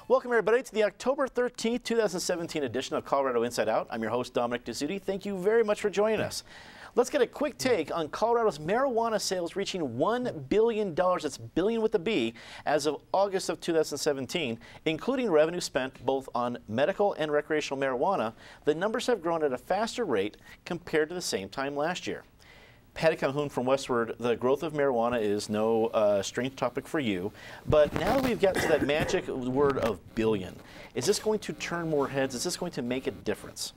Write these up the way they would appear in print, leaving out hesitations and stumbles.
Welcome, everybody, to the October 13th, 2017 edition of Colorado Inside Out. I'm your host, Dominic Dezzutti. Thank you very much for joining us. Let's get a quick take on Colorado's marijuana sales reaching $1 billion, that's billion with a B, as of August of 2017, including revenue spent both on medical and recreational marijuana. The numbers have grown at a faster rate compared to the same time last year. Patty Calhoun from Westward, the growth of marijuana is no strange topic for you, but now that we've got to that magic word of billion, is this going to turn more heads? Is this going to make a difference?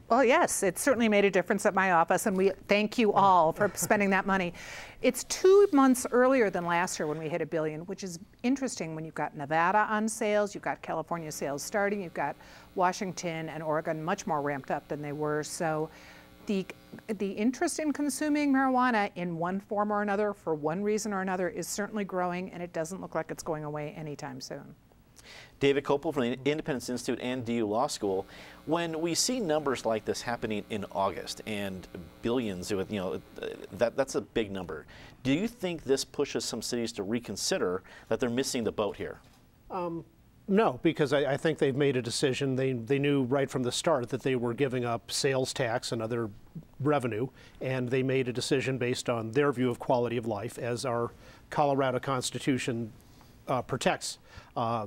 Well, yes, it certainly made a difference at my office, and we thank you all for spending that money. It's 2 months earlier than last year when we hit $1 billion, which is interesting when you've got Nevada on sales, you've got California sales starting, you've got Washington and Oregon much more ramped up than they were. So the interest in consuming marijuana in one form or another, for one reason or another, is certainly growing, and it doesn't look like it's going away anytime soon. David Kopel from the Independence Institute and DU Law School. When we see numbers like this happening in August and billions, with that's a big number. Do you think this pushes some cities to reconsider that they're missing the boat here? No, because I think they've made a decision. They knew right from the start that they were giving up sales tax and other revenue, and they made a decision based on their view of quality of life, as our Colorado Constitution protects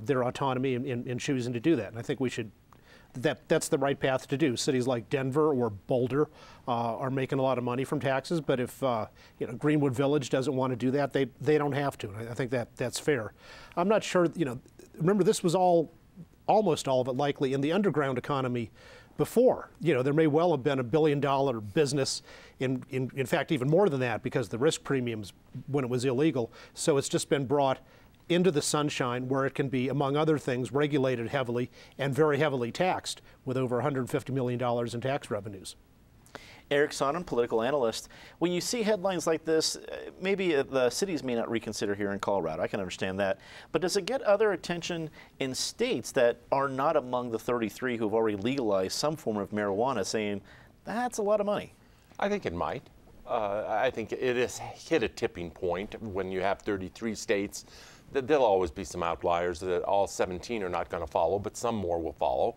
their autonomy in choosing to do that. And I think we should. That's the right path to do. Cities like Denver or Boulder are making a lot of money from taxes, but if Greenwood Village doesn't want to do that, they don't have to. And I think that's fair. I'm not sure. Remember, this was almost all of it likely in the underground economy before. There may well have been $1 billion business, in fact, even more than that, because the risk premiums when it was illegal. So it's just been brought into the sunshine where it can be, among other things, regulated heavily and very heavily taxed with over $150 million in tax revenues. Eric Sonnon, political analyst. When you see headlines like this, maybe the cities may not reconsider here in Colorado. I can understand that. But does it get other attention in states that are not among the 33 who've already legalized some form of marijuana, saying, that's a lot of money? I think it might. I think it has hit a tipping point when you have 33 states. There'll always be some outliers that all 17 are not going to follow, but some more will follow.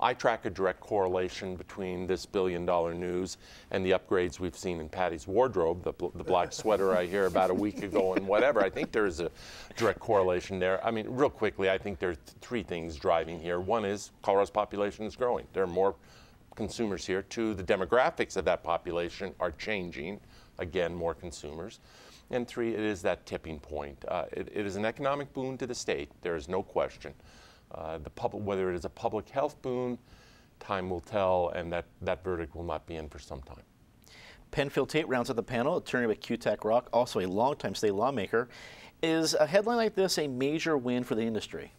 I track a direct correlation between this billion-dollar news and the upgrades we've seen in Patty's wardrobe, the black sweater I hear about a week ago and whatever. I think there's a direct correlation there. I mean, real quickly, I think there are three things driving here. One is Colorado's population is growing. There are more consumers here. Two, the demographics of that population are changing. Again, more consumers. And three, it is that tipping point. It is an economic boon to the state. There is no question. Whether it is a public health boon, time will tell, and that verdict will not be in for some time. Penfield Tate rounds out the panel, attorney with QTAC Rock, also a longtime state lawmaker. Is a headline like this a major win for the industry?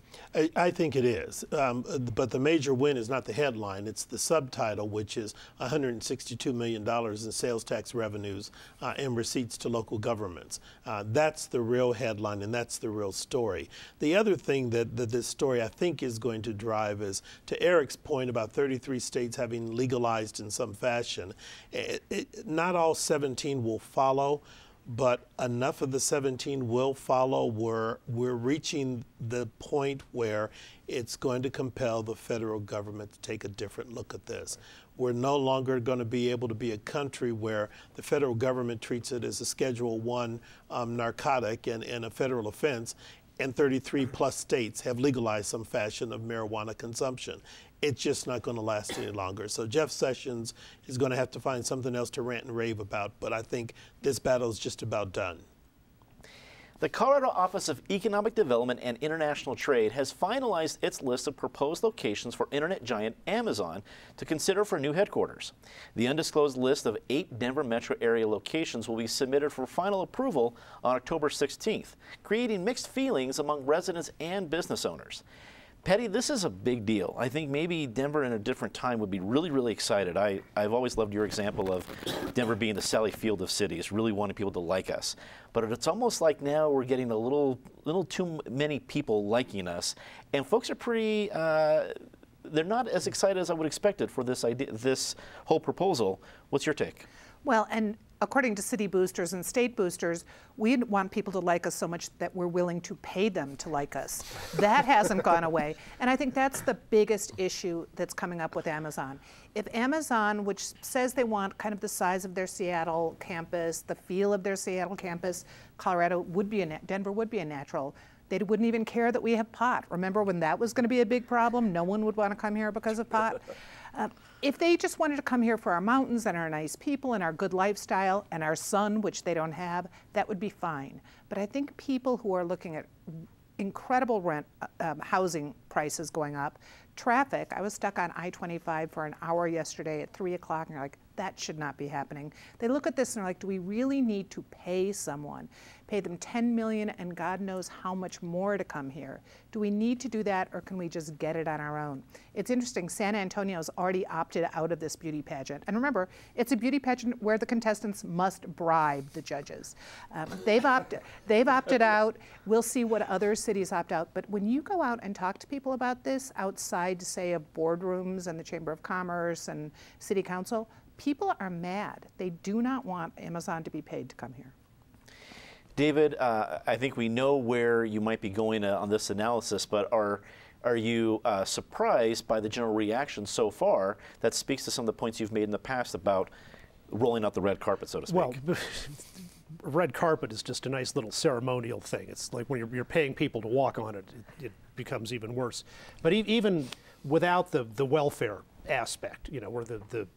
I think it is, but the major win is not the headline, it's the subtitle, which is $162 million in sales tax revenues and receipts to local governments. That's the real headline, and that's the real story. The other thing that this story, I think, is going to drive is, to Eric's point about 33 states having legalized in some fashion, not all 17 will follow, but enough of the 17 will follow. We're reaching the point where it's going to compel the federal government to take a different look at this. We're no longer going to be able to be a country where the federal government treats it as a Schedule I narcotic and a federal offense, and 33 plus states have legalized some fashion of marijuana consumption. It's just not going to last any longer. So Jeff Sessions is going to have to find something else to rant and rave about, but I think this battle is just about done. The Colorado Office of Economic Development and International Trade has finalized its list of proposed locations for internet giant Amazon to consider for new headquarters. The undisclosed list of 8 Denver metro area locations will be submitted for final approval on October 16th, creating mixed feelings among residents and business owners. Patty, this is a big deal. I think maybe Denver in a different time would be really, really excited. I've always loved your example of Denver being the Sally Field of cities, really wanting people to like us. But it's almost like now we're getting a little too many people liking us, and folks are pretty. They're not as excited as I would expect it for this idea, this whole proposal. What's your take? Well, and according to city boosters and state boosters, we want people to like us so much that we're willing to pay them to like us. That hasn't gone away. And I think that's the biggest issue that's coming up with Amazon. If Amazon, which says they want kind of the size of their Seattle campus, the feel of their Seattle campus, Colorado would be Denver would be a natural. They wouldn't even care that we have pot. Remember when that was going to be a big problem? No one would want to come here because of pot. If they just wanted to come here for our mountains and our nice people and our good lifestyle and our sun, which they don't have, that would be fine. But I think people who are looking at incredible rent, housing prices going up, traffic, I was stuck on I-25 for an hour yesterday at 3 o'clock, and you're like, that should not be happening. They look at this and they're like, do we really need to pay someone? Pay them $10 million and God knows how much more to come here. Do we need to do that, or can we just get it on our own? It's interesting, San Antonio's already opted out of this beauty pageant. And remember, it's a beauty pageant where the contestants must bribe the judges. They've opted out. We'll see what other cities opt out. But when you go out and talk to people about this outside, say, of boardrooms and the Chamber of Commerce and City Council, people are mad. They do not want Amazon to be paid to come here. David, I think we know where you might be going on this analysis, but are you surprised by the general reaction so far that speaks to some of the points you've made in the past about rolling out the red carpet, so to speak? Well, red carpet is just a nice little ceremonial thing. It's like when you're paying people to walk on it, it becomes even worse. But even without the welfare aspect, you know, where the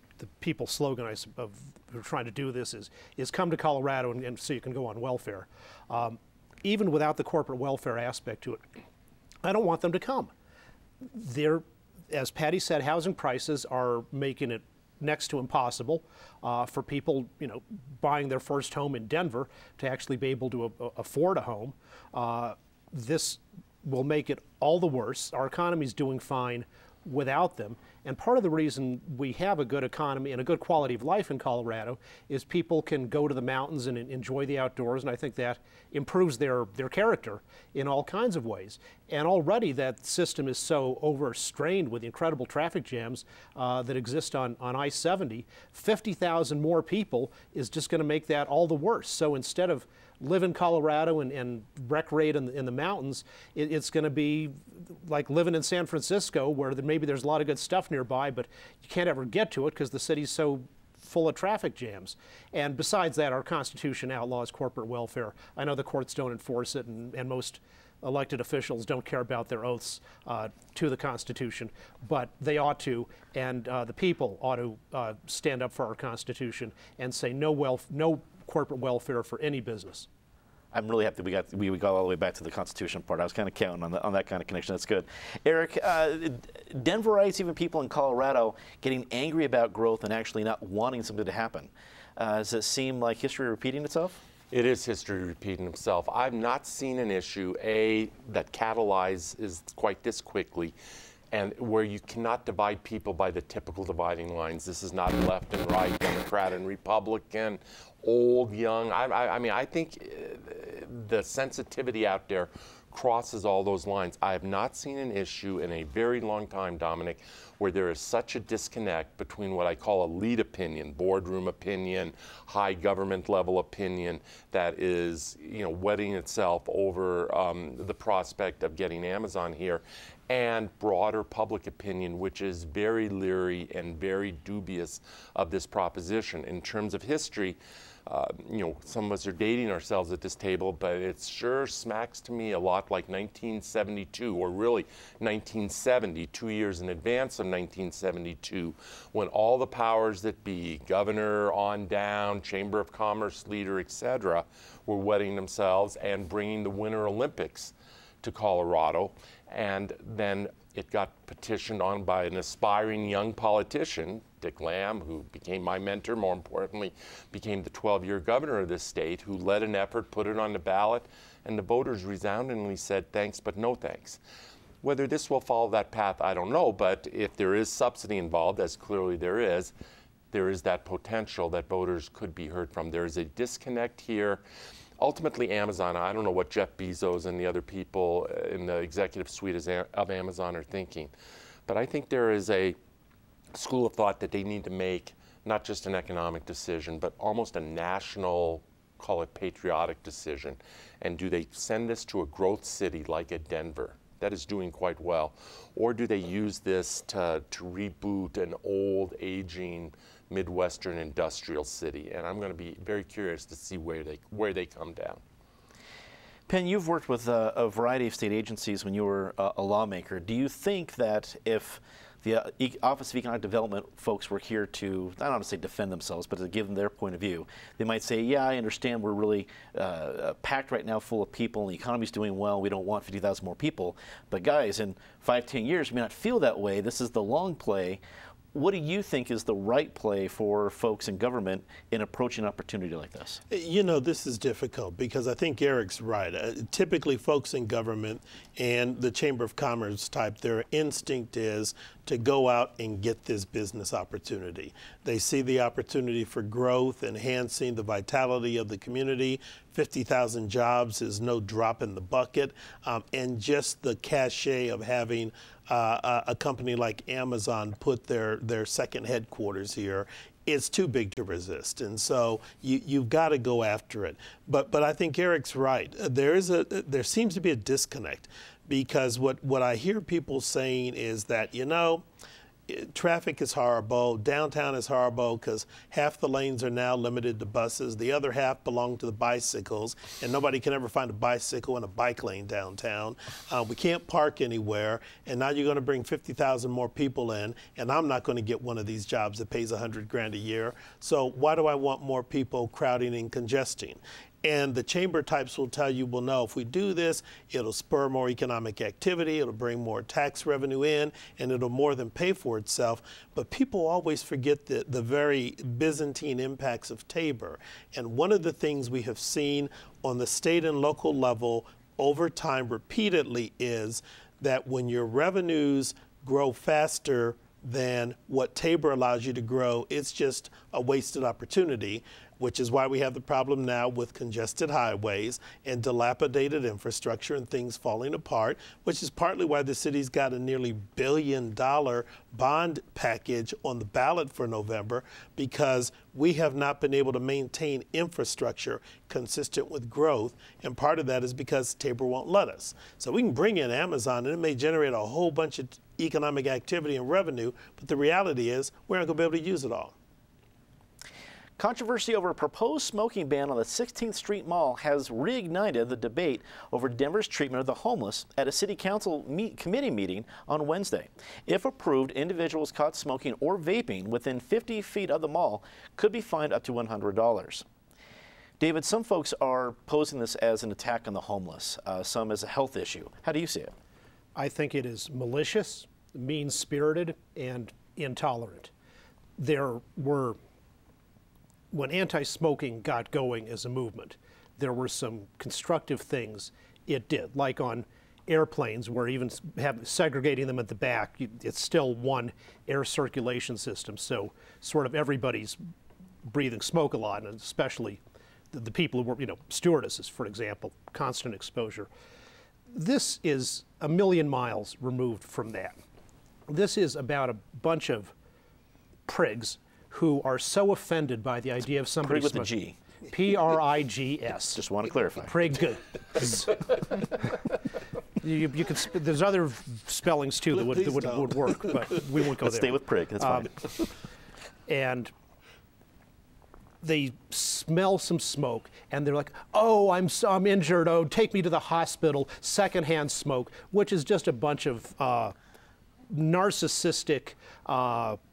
people's slogan of who are trying to do this is come to Colorado and so you can go on welfare. Even without the corporate welfare aspect to it, I don't want them to come. As Patty said, housing prices are making it next to impossible for people, you know, buying their first home in Denver to actually be able to afford a home. This will make it all the worse. Our economy is doing fine without them. And part of the reason we have a good economy and a good quality of life in Colorado is people can go to the mountains and enjoy the outdoors, and I think that improves their character in all kinds of ways. And already that system is so overstrained with the incredible traffic jams that exist on I-70. 50,000 more people is just going to make that all the worse. So instead of live in Colorado and recreate in the mountains, it's going to be like living in San Francisco, where maybe there's a lot of good stuff nearby, but you can't ever get to it because the city's so full of traffic jams. And besides that, our Constitution outlaws corporate welfare. I know the courts don't enforce it, and most elected officials don't care about their oaths to the Constitution, but they ought to, and the people ought to stand up for our Constitution and say no corporate welfare for any business. I'm really happy we got all the way back to the Constitution part. I was kind of counting on that kind of connection. That's good. Eric, Denverites, even people in Colorado, getting angry about growth and actually not wanting something to happen. Does it seem like history repeating itself? It is history repeating itself. I've not seen an issue, that catalyzes quite this quickly, and where you cannot divide people by the typical dividing lines. This is not left and right, Democrat and Republican, old, young. I mean, I think the sensitivity out there crosses all those lines. I have not seen an issue in a very long time, Dominic, where there is such a disconnect between what I call elite opinion, boardroom opinion, high government level opinion, that is, you know, wetting itself over the prospect of getting Amazon here, and broader public opinion, which is very leery and very dubious of this proposition. In terms of history, You know, some of us are dating ourselves at this table, but it sure smacks to me a lot like 1972, or really 1970, 2 years in advance of 1972, when all the powers that be, governor on down, Chamber of Commerce leader, etc., were wedding themselves and bringing the Winter Olympics to Colorado. And then it got petitioned on by an aspiring young politician, Dick Lamb, who became my mentor, more importantly, became the 12-year governor of this state, who led an effort, put it on the ballot, and the voters resoundingly said thanks, but no thanks. Whether this will follow that path, I don't know, but if there is subsidy involved, as clearly there is that potential that voters could be heard from. There is a disconnect here. Ultimately, Amazon, I don't know what Jeff Bezos and the other people in the executive suite of Amazon are thinking, but I think there is a school of thought that they need to make not just an economic decision, but almost a national, call it patriotic decision. And do they send this to a growth city like a Denver that is doing quite well? Or do they use this to reboot an old, aging, Midwestern industrial city? And I'm going to be very curious to see where they come down. Penn, you've worked with a variety of state agencies when you were a lawmaker. Do you think that if the Office of Economic Development folks were here to, I don't want to say defend themselves, but to give them their point of view, they might say, yeah, I understand we're really packed right now full of people and the economy's doing well, we don't want 50,000 more people, but guys, in 5-10 years, you may not feel that way. This is the long play. What do you think is the right play for folks in government in approaching an opportunity like this? You know, this is difficult because I think Eric's right. Typically, folks in government and the Chamber of Commerce type, their instinct is to go out and get this business opportunity. They see the opportunity for growth, enhancing the vitality of the community. 50,000 jobs is no drop in the bucket, and just the cachet of having a company like Amazon put their second headquarters here, it's too big to resist. And so you've got to go after it. But I think Eric's right. There seems to be a disconnect, because what I hear people saying is that, you know, traffic is horrible, downtown is horrible because half the lanes are now limited to buses, the other half belong to the bicycles, and nobody can ever find a bicycle in a bike lane downtown. We can't park anywhere, and now you're going to bring 50,000 more people in, and I'm not going to get one of these jobs that pays $100,000 a year. So why do I want more people crowding and congesting? And the chamber types will tell you, well, no, if we do this, it'll spur more economic activity, it'll bring more tax revenue in, and it'll more than pay for itself. But people always forget the very Byzantine impacts of Tabor. And one of the things we have seen on the state and local level over time repeatedly is that when your revenues grow faster than what Tabor allows you to grow, it's just a wasted opportunity, which is why we have the problem now with congested highways and dilapidated infrastructure and things falling apart, which is partly why the city's got a nearly $1 billion bond package on the ballot for November, because we have not been able to maintain infrastructure consistent with growth, and part of that is because Tabor won't let us. So we can bring in Amazon and it may generate a whole bunch of economic activity and revenue, but the reality is we're not going to be able to use it all. Controversy over a proposed smoking ban on the 16th Street Mall has reignited the debate over Denver's treatment of the homeless at a city council committee meeting on Wednesday. If approved, individuals caught smoking or vaping within 50 feet of the mall could be fined up to $100. David, some folks are posing this as an attack on the homeless, some as a health issue. How do you see it? I think it is malicious, mean-spirited, and intolerant. When anti-smoking got going as a movement, there were some constructive things it did, like on airplanes, where even segregating them at the back, it's still one air circulation system, so sort of everybody's breathing smoke a lot, and especially the people who were, stewardesses, for example, constant exposure. This is a million miles removed from that. This is about a bunch of prigs who are so offended by the idea of somebody Prig with a G. P-R-I-G-S. Just want to clarify. Prig. You could. There's other spellings too that would work, but we won't go Let's there. stay with prig. That's fine. And they smell some smoke and they're like, oh, I'm injured, oh, take me to the hospital, secondhand smoke, which is just a bunch of narcissistic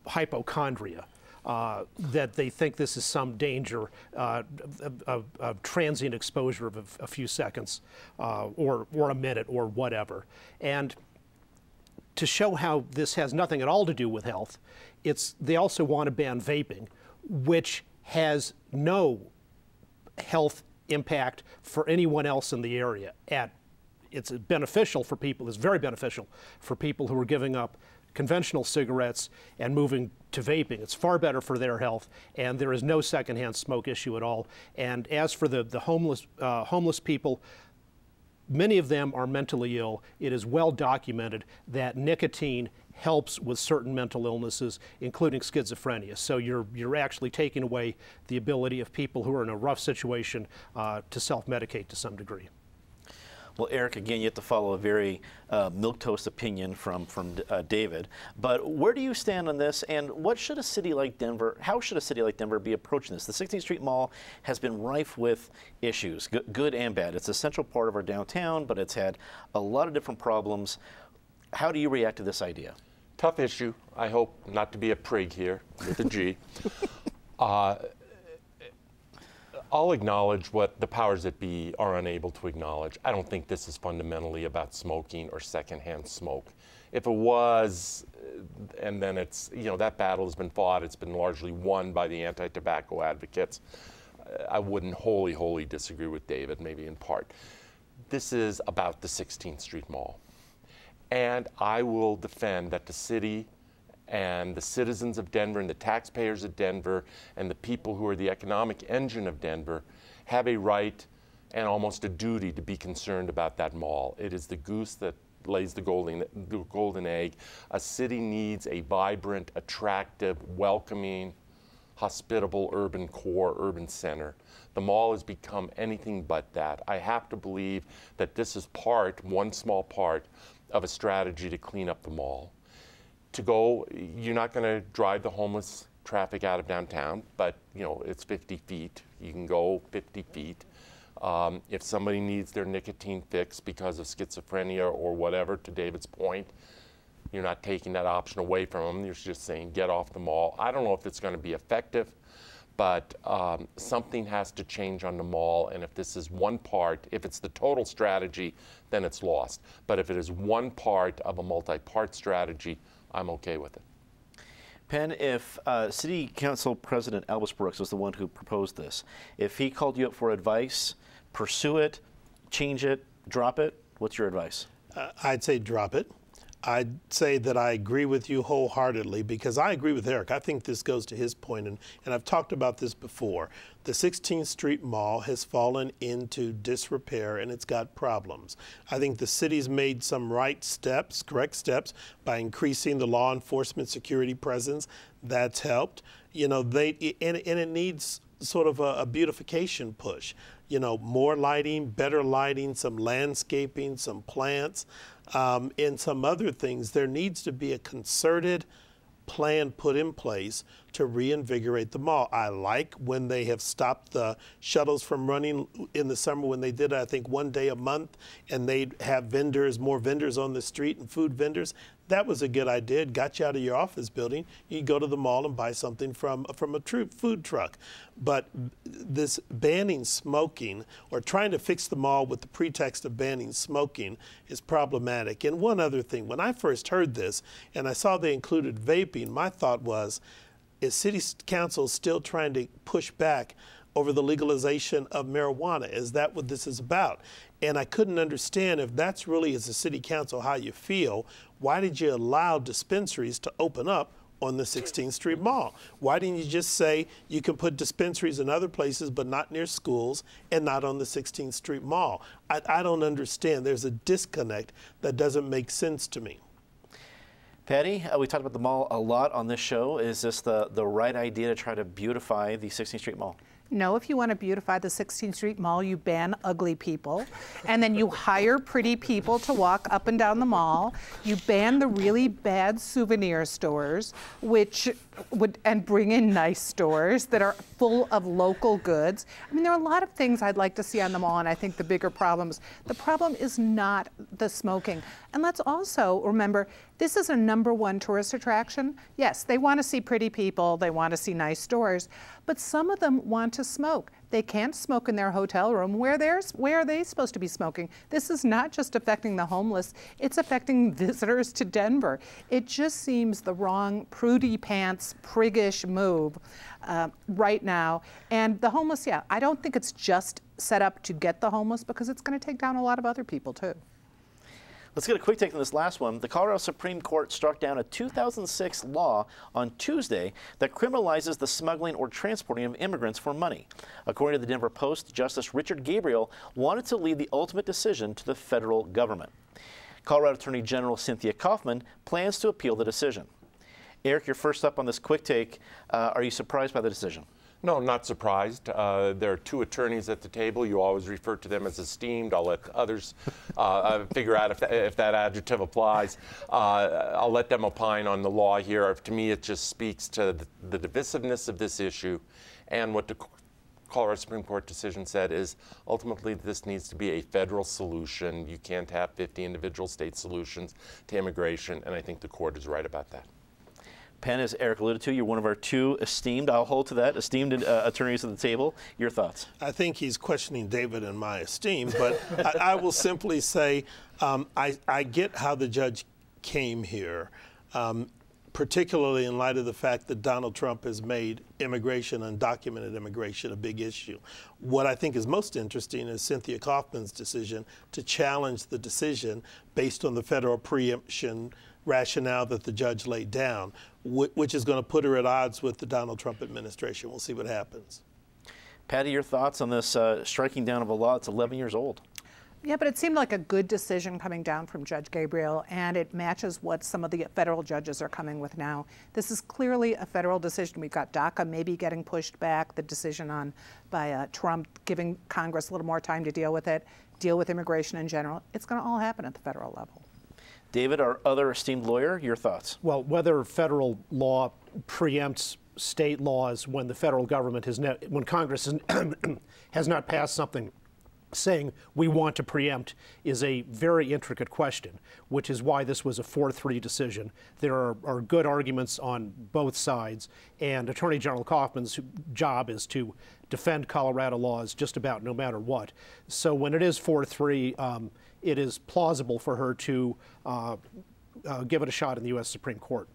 hypochondria. That they think this is some danger of transient exposure of a few seconds or a minute or whatever. And to show how this has nothing at all to do with health, they also want to ban vaping, which has no health impact for anyone else in the area. It's beneficial for people, it's very beneficial for people who are giving up conventional cigarettes and moving to vaping. It's far better for their health, and there is no secondhand smoke issue at all. And as for the homeless people, many of them are mentally ill. It is well documented that nicotine helps with certain mental illnesses, including schizophrenia. So you're actually taking away the ability of people who are in a rough situation to self-medicate to some degree. Well, Eric, again, you have to follow a very milquetoast opinion from David. But where do you stand on this, and what should a city like Denver, how should a city like Denver be approaching this? The 16th Street Mall has been rife with issues, good and bad. It's a central part of our downtown, but it's had a lot of different problems. How do you react to this idea? Tough issue. I hope not to be a prig here with a G. I'll acknowledge what the powers that be are unable to acknowledge. I don't think this is fundamentally about smoking or secondhand smoke. If it was, and then it's, that battle has been fought, it's been largely won by the anti-tobacco advocates. I wouldn't wholly disagree with David, maybe in part. This is about the 16th Street Mall. And I will defend that the city and the citizens of Denver and the taxpayers of Denver and the people who are the economic engine of Denver have a right and almost a duty to be concerned about that mall. It is the goose that lays the golden egg. A city needs a vibrant, attractive, welcoming, hospitable urban core, urban center. The mall has become anything but that. I have to believe that this is one small part of a strategy to clean up the mall. You're not going to drive the homeless traffic out of downtown, but it's 50 feet. You can go 50 feet. If somebody needs their nicotine fix because of schizophrenia or whatever, to David's point, you're not taking that option away from them. You're just saying, get off the mall. I don't know if it's going to be effective, but something has to change on the mall. And if this is one part, if it's the total strategy, then it's lost. But if it is one part of a multi-part strategy, I'm okay with it. Penn, if City Council President Albus Brooks was the one who proposed this, if he called you up for advice, pursue it, change it, drop it, what's your advice? I'd say drop it. I'd say that I agree with you wholeheartedly because I agree with Eric. I think this goes to his point, and I've talked about this before. The 16th Street Mall has fallen into disrepair and it's got problems. I think the city's made some correct steps by increasing the law enforcement security presence. That's helped. And it needs sort of a beautification push. More lighting, better lighting, some landscaping, some plants, and some other things. There needs to be a concerted plan put in place to reinvigorate the mall. I like when they have stopped the shuttles from running in the summer when they did, I think, one day a month, and they'd have more vendors on the street and food vendors. That was a good idea. It got you out of your office building. You go to the mall and buy something from a food truck. But this banning smoking or trying to fix the mall with the pretext of banning smoking is problematic. And one other thing, when I first heard this and I saw they included vaping, my thought was, is City Council still trying to push back over the legalization of marijuana? Is that what this is about? And I couldn't understand if that's really, as a city council, how you feel. Why did you allow dispensaries to open up on the 16th Street Mall? Why didn't you just say you can put dispensaries in other places but not near schools and not on the 16th Street Mall? I don't understand. There's a disconnect that doesn't make sense to me. Patty, we talked about the mall a lot on this show. Is this the right idea to try to beautify the 16th Street Mall? No, if you want to beautify the 16th Street Mall, you ban ugly people, and then you hire pretty people to walk up and down the mall. You ban the really bad souvenir stores, and bring in nice stores that are full of local goods. I mean, there are a lot of things I'd like to see on the mall, and I think the bigger problems. The problem is not the smoking. And let's also remember, this is a #1 tourist attraction. Yes, they want to see pretty people, they want to see nice stores, but some of them want to smoke. They can't smoke in their hotel room. Where are they supposed to be smoking? This is not just affecting the homeless, it's affecting visitors to Denver. It just seems the wrong prudy pants, priggish move right now. And the homeless, yeah, I don't think it's just set up to get the homeless, because it's going to take down a lot of other people too. Let's get a quick take on this last one. The Colorado Supreme Court struck down a 2006 law on Tuesday that criminalizes the smuggling or transporting of immigrants for money. According to the Denver Post, Justice Richard Gabriel wanted to leave the ultimate decision to the federal government. Colorado Attorney General Cynthia Kaufman plans to appeal the decision. Eric, you're first up on this quick take. Are you surprised by the decision? No, not surprised. There are two attorneys at the table. You always refer to them as esteemed. I'll let others figure out if that adjective applies. I'll let them opine on the law here. To me, it just speaks to the divisiveness of this issue, and what the Colorado Supreme Court decision said is ultimately this needs to be a federal solution. You can't have 50 individual state solutions to immigration, and I think the court is right about that. Penn, as Eric alluded to, you're one of our two esteemed, I'll hold to that, esteemed attorneys at the table. Your thoughts? I think he's questioning David and my esteem, but I will simply say I get how the judge came here, particularly in light of the fact that Donald Trump has made immigration, undocumented immigration, a big issue. What I think is most interesting is Cynthia Kaufman's decision to challenge the decision based on the federal preemption rationale that the judge laid down, which is going to put her at odds with the Donald Trump administration. We'll see what happens. Patty, your thoughts on this striking down of a law that's 11 years old? Yeah, but it seemed like a good decision coming down from Judge Gabriel, and it matches what some of the federal judges are coming with now. This is clearly a federal decision. We've got DACA maybe getting pushed back, the decision by Trump giving Congress a little more time to deal with it, deal with immigration in general. It's going to all happen at the federal level. David, our other esteemed lawyer, your thoughts? Well, whether federal law preempts state laws when the federal government when Congress has not passed something saying we want to preempt is a very intricate question, which is why this was a 4-3 decision. There are good arguments on both sides, and Attorney General Kaufman's job is to defend Colorado laws just about no matter what. So when it is 4-3, it is plausible for her to give it a shot in the U.S. Supreme Court.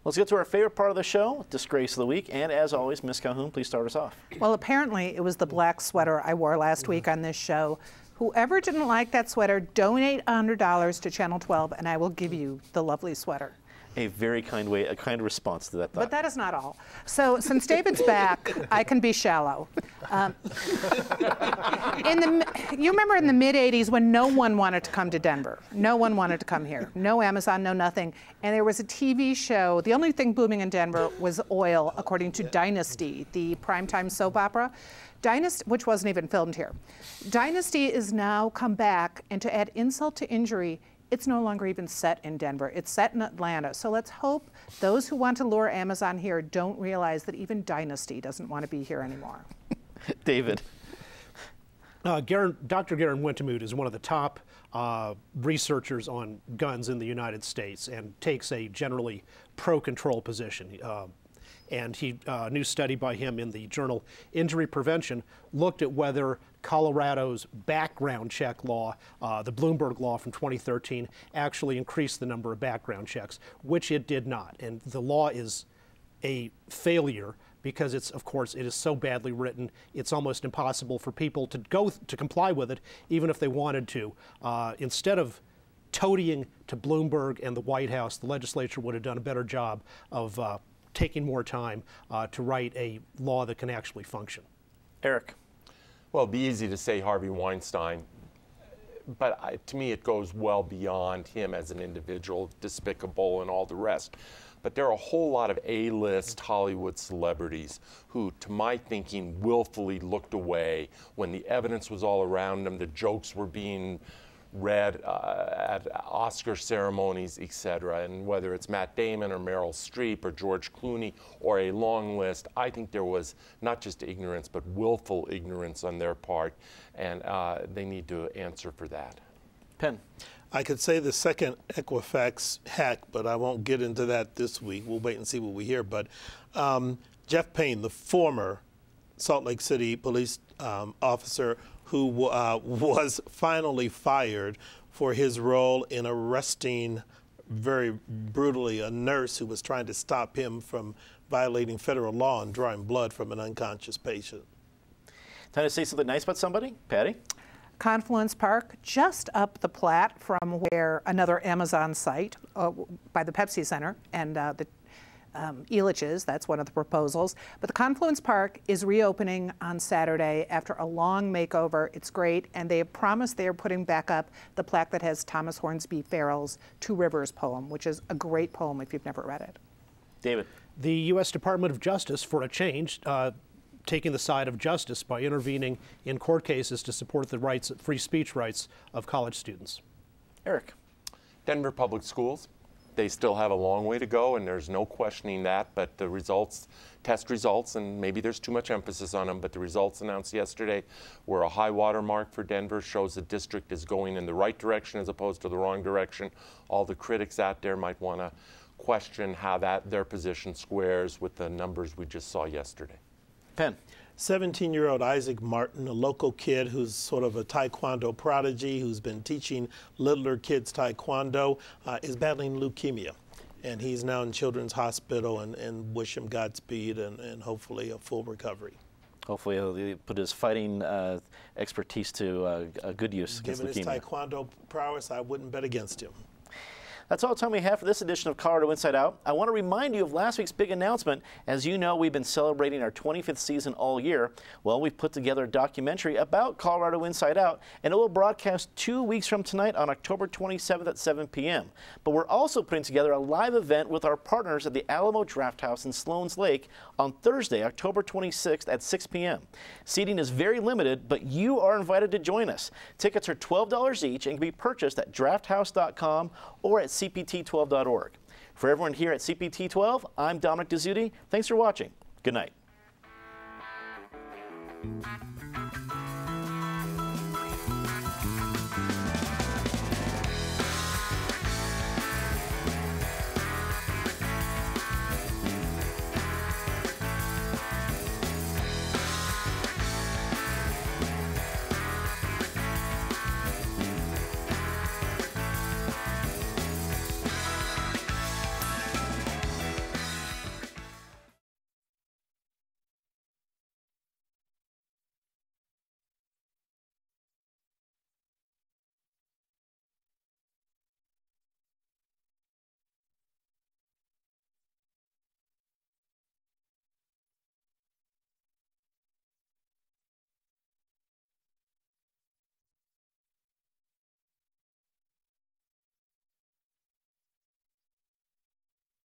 Let's get to our favorite part of the show, Disgrace of the Week. And as always, Ms. Calhoun, please start us off. Well, apparently it was the black sweater I wore last week on this show. Whoever didn't like that sweater, donate $100 to Channel 12, and I will give you the lovely sweater. A very kind way, a kind response to that thought. But that is not all. So since David's back, I can be shallow. You remember in the mid-'80s when no one wanted to come to Denver. No one wanted to come here. No Amazon, no nothing. And there was a TV show. The only thing booming in Denver was oil, according to Dynasty, the primetime soap opera. Dynasty, which wasn't even filmed here. Dynasty is now come back, and to add insult to injury, it's no longer even set in Denver. It's set in Atlanta. So let's hope those who want to lure Amazon here don't realize that even Dynasty doesn't want to be here anymore. David. Dr. Garen Wintemute is one of the top researchers on guns in the United States and takes a generally pro-control position. And a new study by him in the journal Injury Prevention looked at whether Colorado's background check law, the Bloomberg law from 2013, actually increased the number of background checks, which it did not. And the law is a failure because of course, it is so badly written, it's almost impossible for people to comply with it, even if they wanted to. Instead of toadying to Bloomberg and the White House, the legislature would have done a better job of taking more time to write a law that can actually function. Eric. Well, it'd be easy to say Harvey Weinstein. but to me, it goes well beyond him as an individual, despicable and all the rest. But there are a whole lot of A-list Hollywood celebrities who, to my thinking, willfully looked away when the evidence was all around them, the jokes were being read at Oscar ceremonies, etc. And whether it's Matt Damon or Meryl Streep or George Clooney or a long list, I think there was not just ignorance, but willful ignorance on their part, and they need to answer for that. Penn. I could say the second Equifax hack, but I won't get into that this week. We'll wait and see what we hear. But Jeff Payne, the former Salt Lake City police officer who was finally fired for his role in arresting very brutally a nurse who was trying to stop him from violating federal law and drawing blood from an unconscious patient. Time to say something nice about somebody? Patty? Confluence Park, just up the Platte from where another Amazon site by the Pepsi Center and the Elitch's, that's one of the proposals. But the Confluence Park is reopening on Saturday after a long makeover. It's great, and they have promised they are putting back up the plaque that has Thomas Hornsby Farrell's Two Rivers poem, which is a great poem if you've never read it. David. The U.S. Department of Justice, for a change, taking the side of justice by intervening in court cases to support the rights, free speech rights of college students. Eric. Denver Public Schools, they still have a long way to go, and there's no questioning that, but the results, test results, and maybe there's too much emphasis on them, but the results announced yesterday were a high water mark for Denver, shows the district is going in the right direction as opposed to the wrong direction. All the critics out there might want to question how their position squares with the numbers we just saw yesterday. Penn. 17-year-old Isaac Martin, a local kid who's sort of a taekwondo prodigy, who's been teaching littler kids taekwondo, is battling leukemia. And he's now in Children's Hospital, and wish him Godspeed and hopefully a full recovery. Hopefully he'll put his fighting expertise to good use against leukemia. Given his taekwondo prowess, I wouldn't bet against him. That's all the time we have for this edition of Colorado Inside Out. I want to remind you of last week's big announcement. As you know, we've been celebrating our 25th season all year. Well, we've put together a documentary about Colorado Inside Out, and it will broadcast 2 weeks from tonight on October 27th at 7 p.m. But we're also putting together a live event with our partners at the Alamo Drafthouse in Sloan's Lake on Thursday, October 26th at 6 p.m. Seating is very limited, but you are invited to join us. Tickets are $12 each and can be purchased at drafthouse.com or at cpt12.org. For everyone here at CPT12, I'm Dominic Dezzutti. Thanks for watching. Good night.